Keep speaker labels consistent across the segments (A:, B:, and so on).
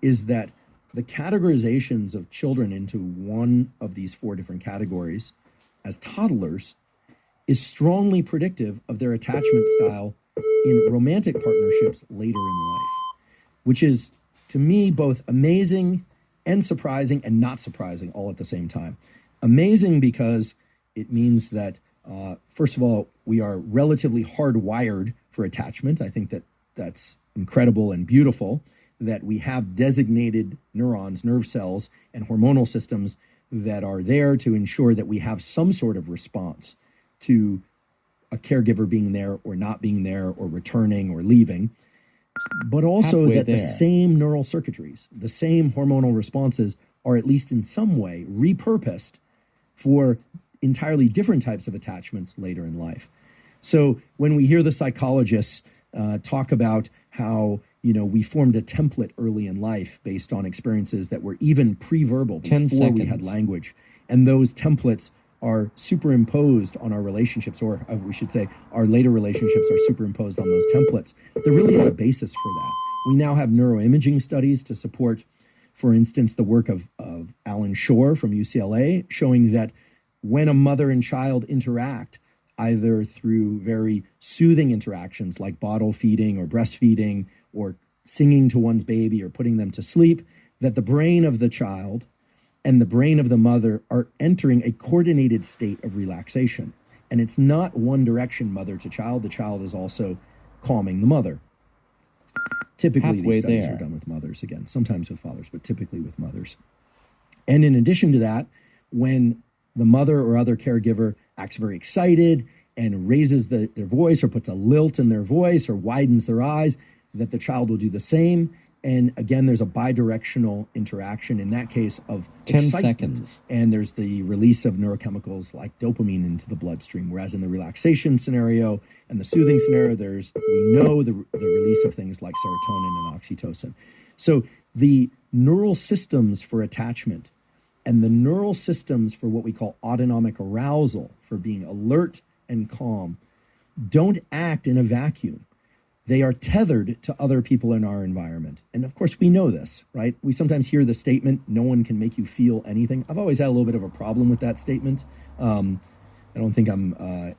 A: is that the categorizations of children into one of these four different categories as toddlers is strongly predictive of their attachment style in romantic partnerships later in life, which is, to me, both amazing and surprising and not surprising all at the same time. Amazing because it means that, first of all, we are relatively hardwired for attachment. I think that that's incredible and beautiful, that we have designated neurons, nerve cells, and hormonal systems that are there to ensure that we have some sort of response to a caregiver being there or not being there or returning or leaving, but also
B: Halfway
A: that
B: there.
A: the same neural circuitries, the same hormonal responses are at least in some way repurposed for entirely different types of attachments later in life. So when we hear the psychologists talk about how, we formed a template early in life based on experiences that were even pre-verbal before we had language, and those templates are superimposed on our relationships, or we should say our later relationships are superimposed on those templates, there really is a basis for that. We now have neuroimaging studies to support, for instance, the work of Alan Shore from UCLA, showing that when a mother and child interact, either through very soothing interactions like bottle feeding or breastfeeding or singing to one's baby or putting them to sleep, that the brain of the child and the brain of the mother are entering a coordinated state of relaxation. And it's not one direction, mother to child. The child is also calming the mother. Typically, these studies are done with mothers, again, sometimes with fathers, but typically with mothers. And in addition to that, when the mother or other caregiver acts very excited and raises their voice or puts a lilt in their voice or widens their eyes, that the child will do the same. And again, there's a bidirectional interaction in that case of
B: 10
A: excitement.
B: seconds.
A: And there's the release of neurochemicals like dopamine into the bloodstream. Whereas in the relaxation scenario and the soothing scenario, we know the release of things like serotonin and oxytocin. So the neural systems for attachment and the neural systems for what we call autonomic arousal, for being alert and calm, don't act in a vacuum. They are tethered to other people in our environment. And of course, we know this, right? We sometimes hear the statement, no one can make you feel anything. I've always had a little bit of a problem with that statement. I don't think I'm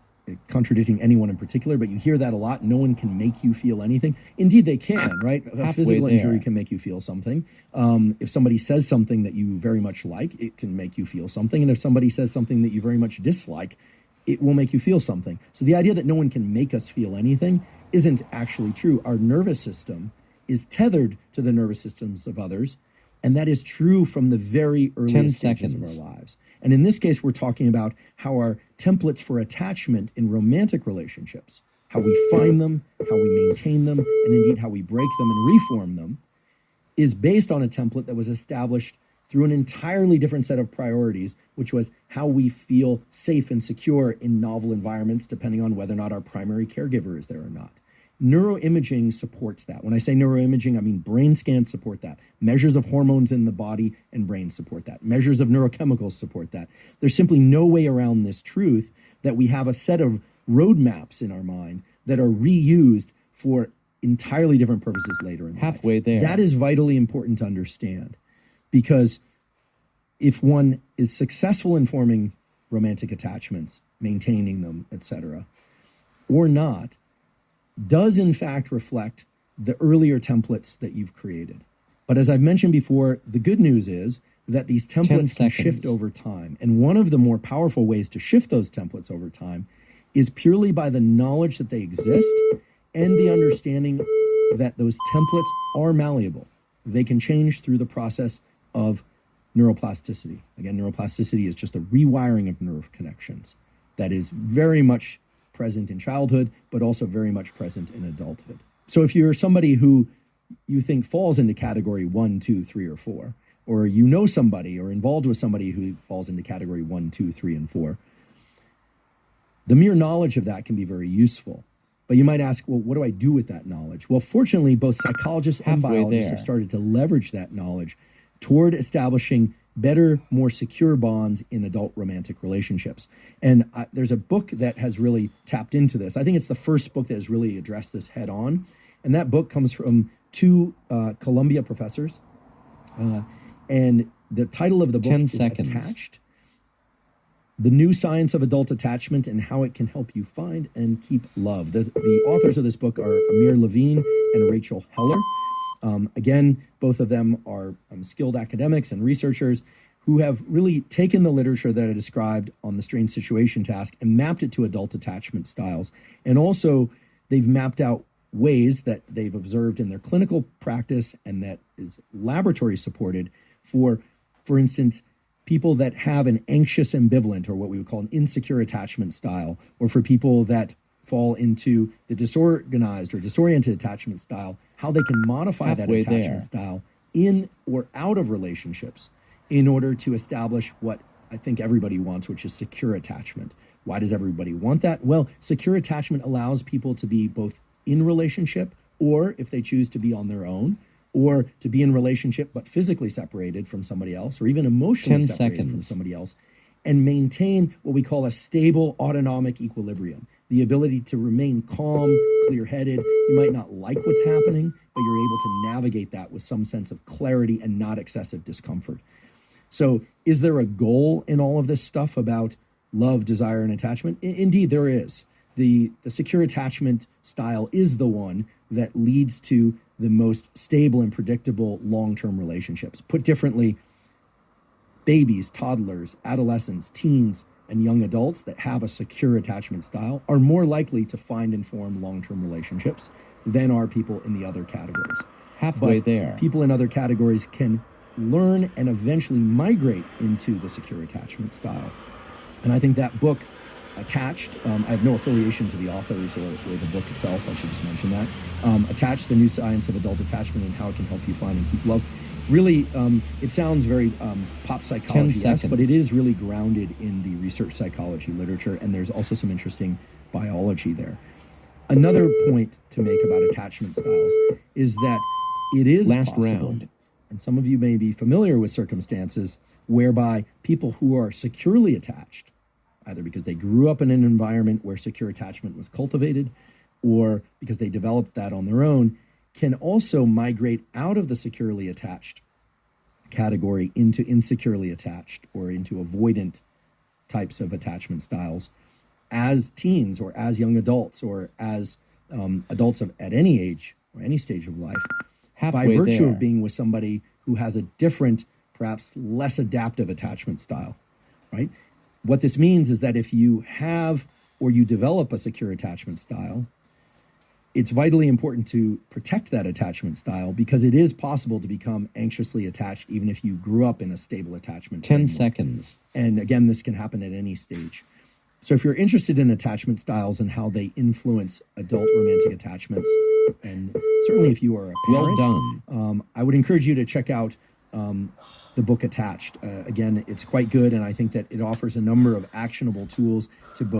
A: contradicting anyone in particular, but you hear that a lot. No one can make you feel anything. Indeed, they can, right? A physical injury can make you feel something. If somebody says something that you very much like, it can make you feel something. And if somebody says something that you very much dislike, it will make you feel something. So the idea that no one can make us feel anything isn't actually true. Our nervous system is tethered to the nervous systems of others, and that is true from the very earliest stages of our lives. And in this case, we're talking about how our templates for attachment in romantic relationships, how we find them, how we maintain them, and indeed how we break them and reform them, is based on a template that was established through an entirely different set of priorities, which was how we feel safe and secure in novel environments, depending on whether or not our primary caregiver is there or not. Neuroimaging supports that. When I say neuroimaging, I mean brain scans support that. Measures of hormones in the body and brain support that. Measures of neurochemicals support that. There's simply no way around this truth that we have a set of roadmaps in our mind that are reused for entirely different purposes later in life.
B: Halfway there.
A: That is vitally important to understand, because if one is successful in forming romantic attachments, maintaining them, etc., or not, does in fact reflect the earlier templates that you've created. But as I've mentioned before, the good news is that these templates can shift over time. And one of the more powerful ways to shift those templates over time is purely by the knowledge that they exist and the understanding that those templates are malleable. They can change through the process of neuroplasticity. Again, neuroplasticity is just a rewiring of nerve connections that is very much present in childhood, but also very much present in adulthood. So if you're somebody who you think falls into category 1, 2, 3, or 4, or you know somebody or involved with somebody who falls into category 1, 2, 3, and 4, the mere knowledge of that can be very useful. But you might ask, well, what do I do with that knowledge? Well, fortunately, both psychologists and biologists have started to leverage that knowledge toward establishing better, more secure bonds in adult romantic relationships. And there's a book that has really tapped into this. I think it's the first book that has really addressed this head on. And that book comes from two Columbia professors, And the title of the book
B: 10
A: is
B: seconds.
A: Attached: The New Science of Adult Attachment and How It Can Help You Find and Keep Love. The authors of this book are Amir Levine and Rachel Heller. Again, both of them are skilled academics and researchers who have really taken the literature that I described on the strange situation task and mapped it to adult attachment styles. And also, they've mapped out ways that they've observed in their clinical practice and that is laboratory supported for instance, people that have an anxious ambivalent, or what we would call an insecure attachment style, or for people that fall into the disorganized or disoriented attachment style, how they can modify that attachment style in or out of relationships in order to establish what I think everybody wants, which is secure attachment. Why does everybody want that? Well, secure attachment allows people to be both in relationship, or if they choose to be on their own, or to be in relationship but physically separated from somebody else, or even emotionally separated from somebody else, and maintain what we call a stable autonomic equilibrium, the ability to remain calm, clear-headed. You might not like what's happening, but you're able to navigate that with some sense of clarity and not excessive discomfort. So is there a goal in all of this stuff about love, desire, and attachment? Indeed, there is. The secure attachment style is the one that leads to the most stable and predictable long-term relationships. Put differently, babies, toddlers, adolescents, teens, and young adults that have a secure attachment style are more likely to find and form long-term relationships than are people in the other categories.
B: Halfway there.
A: People in other categories can learn and eventually migrate into the secure attachment style. And I think that book, Attached, I have no affiliation to the authors or the book itself, I should just mention that. Attached: The New Science of Adult Attachment and How It Can Help You Find and Keep Love. Really, it sounds very pop psychology-esque, but it is really grounded in the research psychology literature, and there's also some interesting biology there. Another point to make about attachment styles is that it is possible, and some of you may be familiar with circumstances whereby people who are securely attached, either because they grew up in an environment where secure attachment was cultivated or because they developed that on their own, can also migrate out of the securely attached category into insecurely attached or into avoidant types of attachment styles as teens or as young adults or as adults at any age or any stage of life, by virtue of being with somebody who has a different, perhaps less adaptive attachment style, right? What this means is that if you have or you develop a secure attachment style, it's vitally important to protect that attachment style because it is possible to become anxiously attached even if you grew up in a stable attachment.
B: 10 seconds.
A: And again, this can happen at any stage. So if you're interested in attachment styles and how they influence adult romantic attachments, and certainly if you are a parent, I would encourage you to check out the book Attached. Again, it's quite good, and I think that it offers a number of actionable tools to both